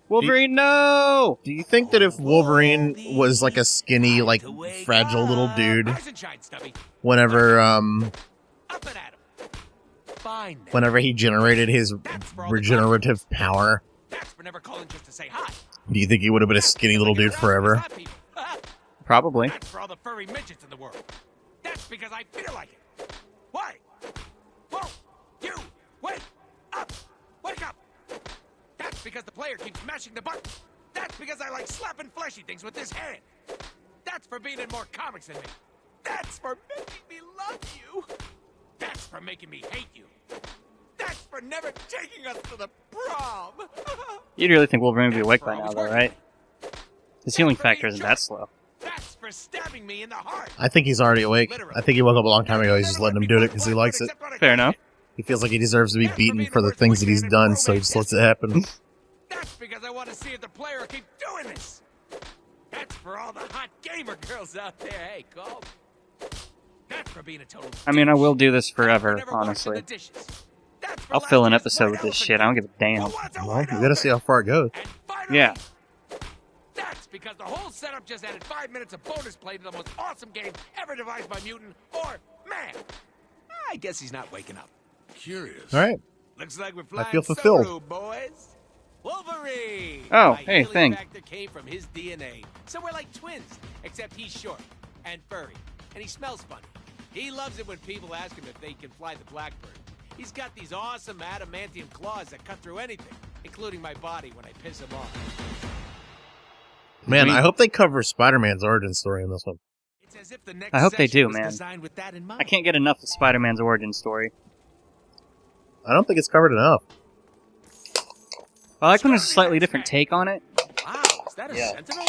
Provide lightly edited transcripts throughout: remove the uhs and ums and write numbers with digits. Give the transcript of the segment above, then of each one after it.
Wolverine, no! Do you think that if Wolverine was like a skinny, like fragile little dude, whenever he generated his regenerative power, do you think he would have been a skinny little dude forever? Probably. That's for all the furry midgets in the world. That's because I feel like it. Why? Whoa! You! Wake up! Wake up! That's because the player keeps mashing the button. That's because I like slapping fleshy things with this hand. That's for being in more comics than me. That's for making me love you. That's for making me hate you. That's for never taking us to the prom. You'd really think Wolverine would be awake by now, though, right? His healing factor isn't that slow. That's for stabbing me in the heart. I think he's already awake. I think he woke up a long time ago. He's just letting him do it because he likes it. Fair enough. He feels like he deserves to be beaten for the things that he's done, so he just lets it happen. That's because I want to see if the player will keep doing this. That's for all the hot gamer girls out there. Hey, call me. That's for being a total. I mean, I will do this forever, honestly. I'll fill an episode with this shit. I don't give a damn. Well, you gotta see how far it goes. Yeah. That's because the whole setup just added 5 minutes of bonus play to the most awesome game ever devised by mutant or man. I guess he's not waking up. Curious. All right. Looks like we're flying feel fulfilled. solo, boys. Wolverine. Oh, My hey, healing thanks. factor came from his DNA. So we're like twins, except he's short and furry, and he smells funny. He loves it when people ask him if they can fly the Blackbird. He's got these awesome adamantium claws that cut through anything, including my body when I piss him off. Man, I hope they cover Spider-Man's origin story in this one. It's as if the next I hope they session do, was man. designed with that in mind. I can't get enough of Spider-Man's origin story. I don't think it's covered enough. I like when there's a slightly different take on it. Wow, is that a Sentinel?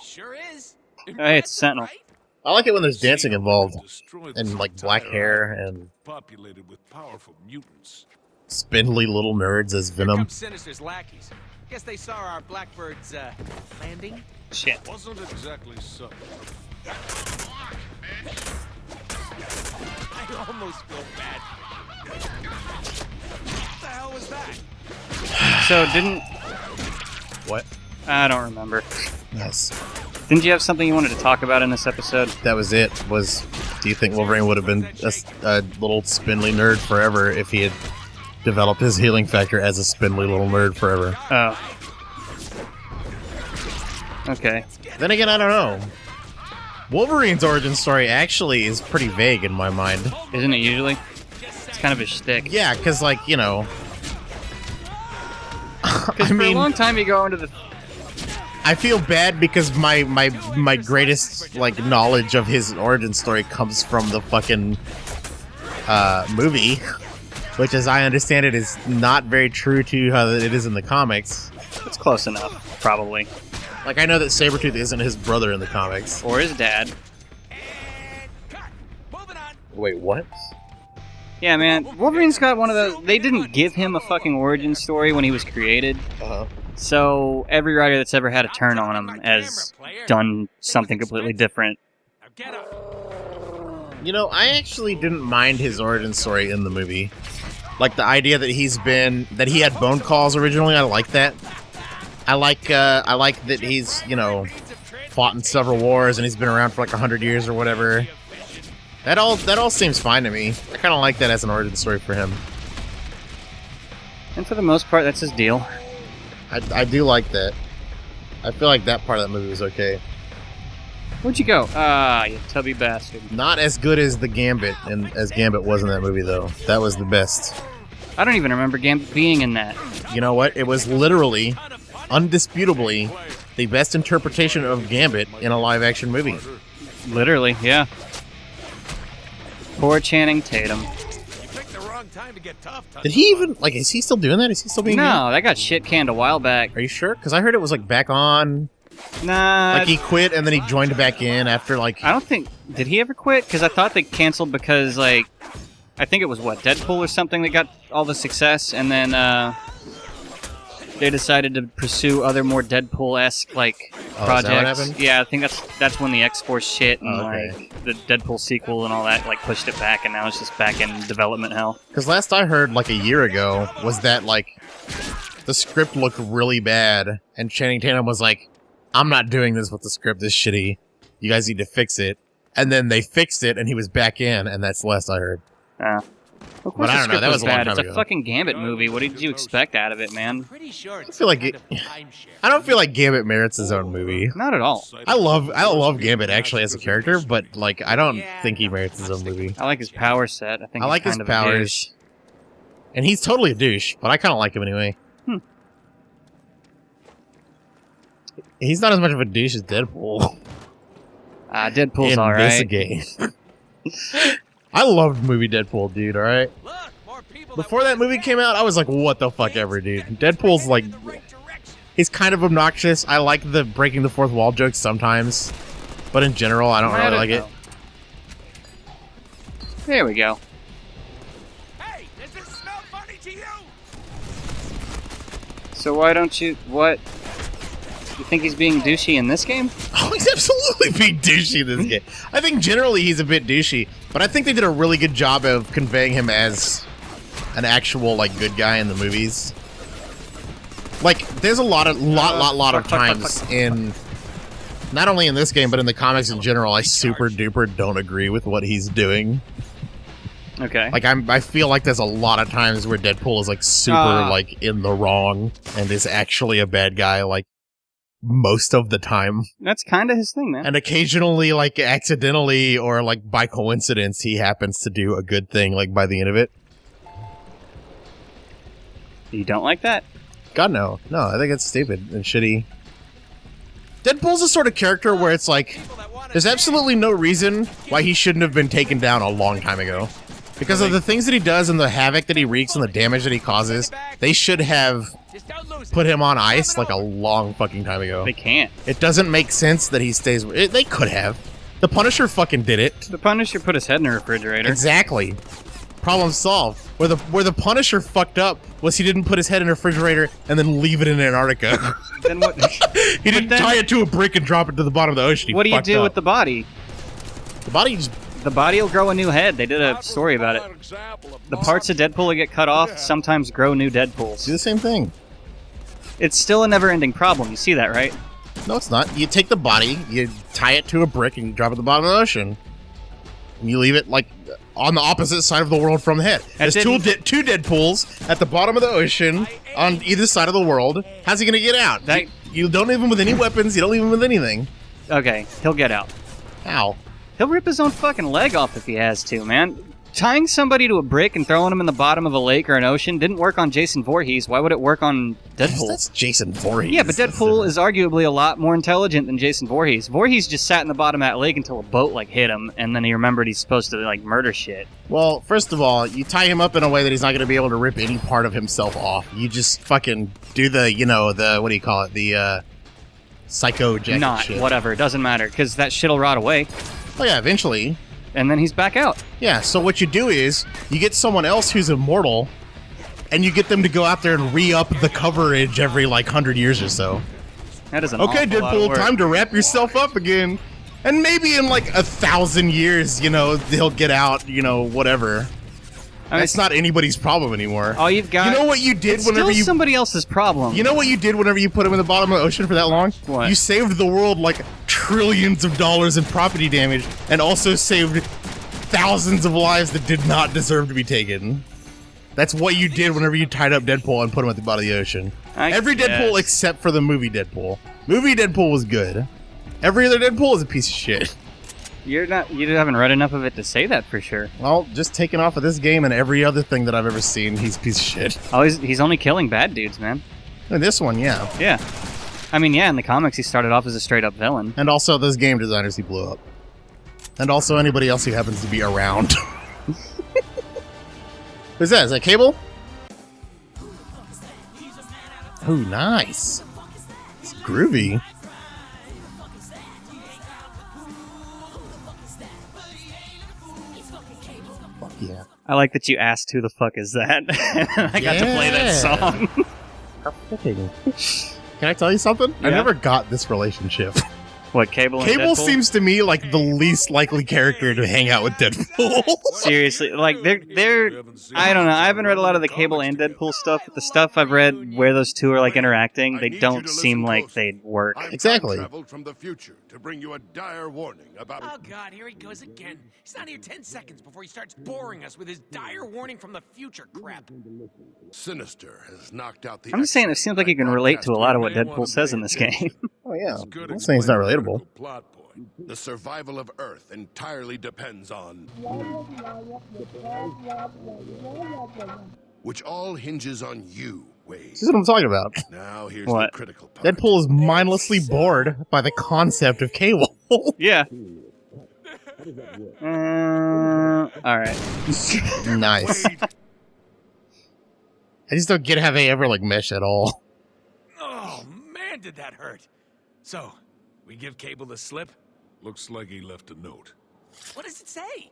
Sure is. Hey, it's a Sentinel. Right? I like it when there's dancing involved, Destroy and this like black entire hair island, and populated with powerful mutants. spindly little nerds as Here Venom. comes Sinister's lackeys. Guess they saw our Blackbird's, landing? Shit. Wasn't exactly subtle. I almost feel bad. What the hell was that? So, didn't... What? I don't remember. Yes. Didn't you have something you wanted to talk about in this episode? That was it. Do you think Wolverine would have been a little spindly nerd forever if he had developed his healing factor as a spindly little nerd forever? Oh. Okay. Then again, I don't know. Wolverine's origin story actually is pretty vague in my mind. Isn't it usually? It's kind of his shtick. Yeah, because, like, you know... Because for a long time you go into the... I feel bad because my greatest, like, knowledge of his origin story comes from the fucking movie, which, as I understand it, is not very true to how it is in the comics. It's close enough, probably. Like, I know that Sabretooth isn't his brother in the comics. Or his dad. And cut. Moving on. Wait, what? Yeah, man. Wolverine's got one of the... They didn't give him a fucking origin story when he was created. Uh-huh. So, every writer that's ever had a turn on him has done something completely different. Now get up. You know, I actually didn't mind his origin story in the movie. Like, the idea that that he had bone calls originally, I like that. I like that he's, you know, fought in several wars and he's been around for like 100 years or whatever. That all seems fine to me. I kind of like that as an origin story for him. And for the most part, that's his deal. I do like that. I feel like that part of that movie was okay. Where'd you go? Ah, you tubby bastard. Not as good as the Gambit, and as Gambit was in that movie, though. That was the best. I don't even remember Gambit being in that. You know what? It was literally, undisputably, the best interpretation of Gambit in a live-action movie. Literally, yeah. Poor Channing Tatum. You picked the wrong time to get tough. Did he even, like, is he still doing that? Is he still being No, that got shit canned a while back. Are you sure? Because I heard it was, like, back on. Nah. Like, he quit and then he joined back in after, like... I don't think... Did he ever quit? Because I thought they canceled because, like... I think it was, what, Deadpool or something that got all the success, and then, they decided to pursue other more Deadpool-esque like Oh, is that what projects. happened? Yeah, I think that's when the X-Force shit and Oh, okay. like the Deadpool sequel and all that like pushed it back, and now it's just back in development hell. Because last I heard, like a year ago, was that like the script looked really bad, and Channing Tatum was like, "I'm not doing this with the script. This shitty. You guys need to fix it." And then they fixed it, and he was back in, and that's the last I heard. Of But I don't know, that was a long bad. time It's ago. a fucking Gambit movie. What did you expect out of it, man? Pretty sure I feel like I don't feel like Gambit merits his own movie. Not at all. I love Gambit actually as a character, but like I don't think he merits his own movie. I like his power set. I think I he's like his kind of a douche. powers, and he's totally a douche, but I kind of like him anyway. He's not as much of a douche as Deadpool. Deadpool's in alright. this game. I loved movie Deadpool, dude. All right. Look, more people Before that movie came out, I was like, "What the fuck ever, dude." Deadpool's like, he's kind of obnoxious. I like the breaking the fourth wall jokes sometimes, but in general, I don't really like it. There we go. Hey, does this smell funny to you? So why don't you... What? You think he's being douchey in this game? Oh, he's absolutely being douchey in this game. I think generally he's a bit douchey, but I think they did a really good job of conveying him as an actual like good guy in the movies. Like, there's a lot of times in, not only in this game, but in the comics in general, I super duper don't agree with what he's doing. Okay. Like, I feel like there's a lot of times where Deadpool is like super like in the wrong and is actually a bad guy, like most of the time. That's kind of his thing, man. And occasionally, like accidentally or like by coincidence, he happens to do a good thing, like by the end of it. You don't like that? God, no. No, I think it's stupid and shitty. Deadpool's the sort of character where it's like, there's absolutely no reason why he shouldn't have been taken down a long time ago. Because of the things that he does and the havoc that he wreaks and the damage that he causes, they should have put him on ice like a long fucking time ago. They can't. It doesn't make sense that he stays... They could have. The Punisher fucking did it. The Punisher put his head in a refrigerator. Exactly. Problem solved. Where the Punisher fucked up was he didn't put his head in a refrigerator and then leave it in Antarctica. Then what? He didn't then- tie it to a brick and drop it to the bottom of the ocean. He What do you fucked do up. with the body? The body? Just The body will grow a new head. They did a story about it. The parts of Deadpool that get cut off sometimes grow new Deadpools. do the same thing. It's still a never-ending problem. You see that, right? No, it's not. You take the body, you tie it to a brick, and you drop it at the bottom of the ocean. And you leave it like on the opposite side of the world from the head. That There's two Deadpools at the bottom of the ocean on either side of the world. How's he gonna get out? That- You don't leave him with any weapons. You don't leave him with anything. Okay, he'll get out. How? He'll rip his own fucking leg off if he has to, man. Tying somebody to a brick and throwing him in the bottom of a lake or an ocean didn't work on Jason Voorhees. Why would it work on Deadpool? That's Jason Voorhees. Yeah, but Deadpool is arguably a lot more intelligent than Jason Voorhees. Voorhees just sat in the bottom of that lake until a boat like hit him, and then he remembered he's supposed to like murder shit. Well, first of all, you tie him up in a way that he's not going to be able to rip any part of himself off. You just fucking do the, what do you call it? The, psycho jacket Not shit. whatever, it doesn't matter because that shit'll rot away, Oh yeah, eventually. and then he's back out. Yeah, so what you do is, you get someone else who's immortal, and you get them to go out there and re-up the coverage every, 100 years or so. That is an Okay, awful lot of Deadpool, work. time to wrap yourself up again. And maybe in, 1,000 years, they'll get out, whatever. I mean, That's not anybody's problem anymore. all you've got. You know what you did it's whenever still you... somebody else's problem. You know what you did whenever you put him in the bottom of the ocean for that long? What? You saved the world trillions of dollars in property damage, and also saved thousands of lives that did not deserve to be taken. That's what you did whenever you tied up Deadpool and put him at the bottom of the ocean. Every Deadpool guess. except for the movie Deadpool. Movie Deadpool was good. Every other Deadpool is a piece of shit. You haven't read enough of it to say that for sure. Well, just taken off of this game and every other thing that I've ever seen, he's a piece of shit. Oh, he's only killing bad dudes, man. And this one, yeah. Yeah. I mean, yeah, in the comics he started off as a straight up villain. And also those game designers he blew up. And also anybody else who happens to be around. Who's that? Is that Cable? Oh, nice. It's groovy. Fuck yeah. I like that you asked who the fuck is that. I got to play that Yeah. song. Can I tell you something? I Yeah. never got this relationship. What, Cable and Cable Deadpool? seems to me like the least likely character to hang out with Deadpool. Seriously, like they're I don't know. I haven't read a lot of the Cable and Deadpool stuff, but the stuff I've read where those two are like interacting, they don't seem like they'd work. Exactly. Traveled from the future to bring you a dire warning about. Oh God, here he goes again. He's not here 10 seconds before he starts boring us with his dire warning from the future crap. Sinister has knocked out the. I'm just saying, it seems like you can relate to a lot of what Deadpool says in this game. Oh yeah. Good I'm saying it's not explained relatable. plot point. The survival of Earth entirely depends on. Which all hinges on you, Wade. This is what I'm talking about. Now here's What? the critical part. Deadpool is mindlessly bored by the concept of Cable. Yeah. All right. Nice. I just don't get how they ever like mesh at all. Oh man, did that hurt. So, we give Cable the slip? Looks like he left a note. What does it say?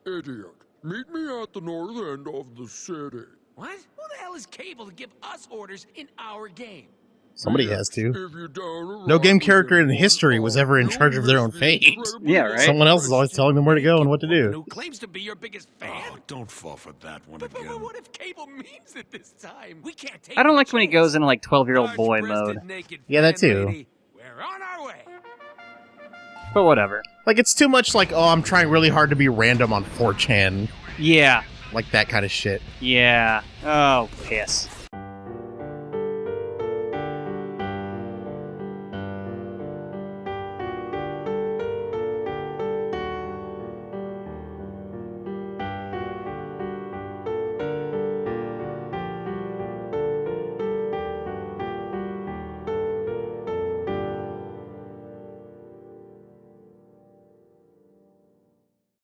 Idiot. Meet me at the north end of the city. What? Who the hell is Cable to give us orders in our game? Somebody has to. If you down No game around character in again history one was hour, ever in you'll charge of their own miss the fate. incredible Yeah, right. Someone else is always telling them where to go and what to do. Who claims to be your biggest fan? Oh, don't fall for that one But again. what if Cable means it this time? We can't take I don't the like when he chance. goes into like 12-year-old boy Large-breasted, mode. naked Yeah, that fan too. lady. We're on our way. But whatever. Like, it's too much like, oh, I'm trying really hard to be random on 4chan. Yeah. Like that kind of shit. Yeah. Oh, piss.